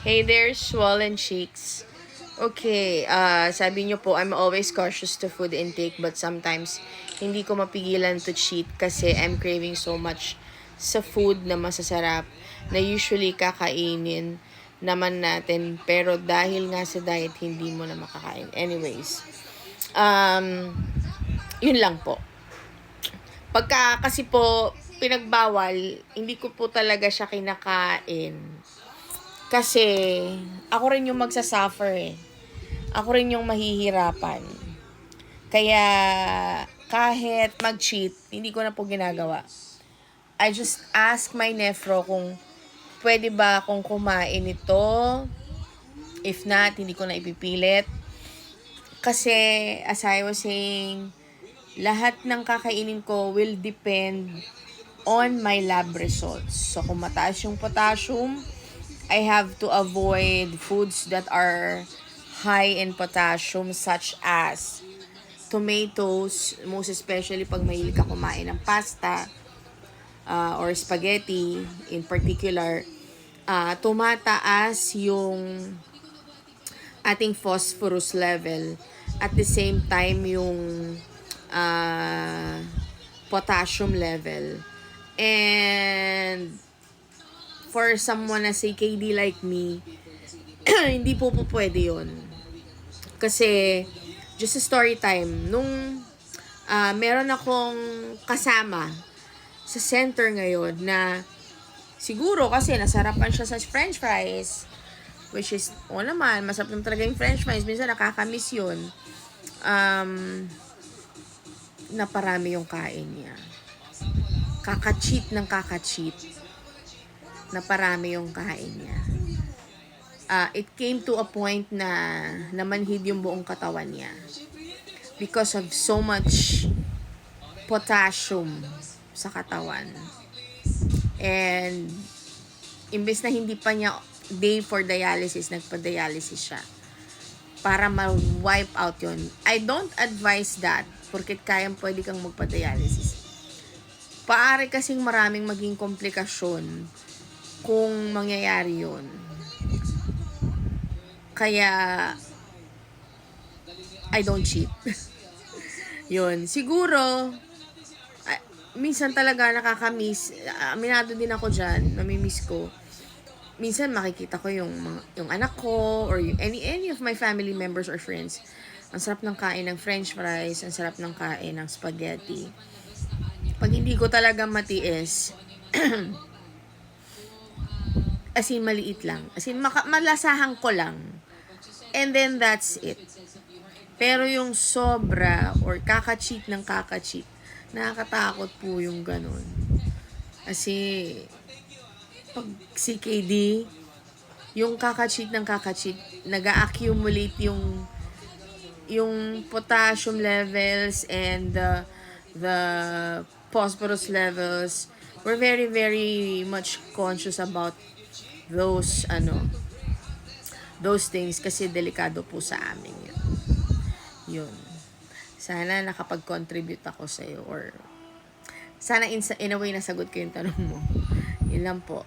Hey there, swollen cheeks. Okay, sabi niyo po, I'm always cautious to food intake but sometimes hindi ko mapigilan to cheat kasi I'm craving so much sa food na masasarap na usually kakainin naman natin pero dahil nga sa diet hindi mo na makakain. Anyways, yun lang po. Pagka kasi po pinagbawal, hindi ko po talaga siya kinakain. Kasi ako rin yung magsasuffer eh. Ako rin yung mahihirapan. Kaya kahit mag-cheat, hindi ko na po ginagawa. I just ask my nephro kung pwede ba akong kumain ito. If not, hindi ko na ipipilit. Kasi as I was saying, lahat ng kakainin ko will depend on my lab results. So kung mataas yung potassium, I have to avoid foods that are high in potassium such as tomatoes, most especially pag mahilig ka kumain ng pasta or spaghetti in particular. Tumataas yung ating phosphorus level at the same time yung potassium level. And for someone na CKD like me, hindi po pwede yun. Kasi, just a story time, nung meron akong kasama sa center ngayon na siguro kasi nasarapan siya sa french fries, which is, naman, masarap naman talaga yung french fries, minsan nakakamiss yun, na parami yung kain niya. Kaka-cheat ng kaka-cheat na parami yung kain niya. It came to a point na namanhid yung buong katawan niya because of so much potassium sa katawan. And imbes na hindi pa niya day for dialysis, nagpa-dialysis siya para ma-wipe out yun. I don't advise that porket pwede kang magpa-dialysis. Paari kasing maraming maging komplikasyon kung mangyayari yun. Kaya, I don't cheat. Yun. Siguro, minsan talaga nakakamiss. Aminado din ako dyan. Namimiss ko. Minsan makikita ko yung anak ko or any of my family members or friends. Ang sarap ng kain ng french fries. Ang sarap ng kain ng spaghetti. Pag hindi ko talaga matiis, as in, maliit lang. As in, malasahan ko lang. And then, that's it. Pero yung sobra, or kaka-cheat ng kaka-cheat, nakakatakot po yung ganun. Kasi, pag CKD, yung kaka-cheat ng kaka-cheat, nag-accumulate yung potassium levels and the phosphorus levels. We're very, very much conscious about those things kasi delikado po sa amin yun. Sana nakapag-contribute ako sa iyo or sana in a way nasagot ko yung tanong mo. Yun lang po.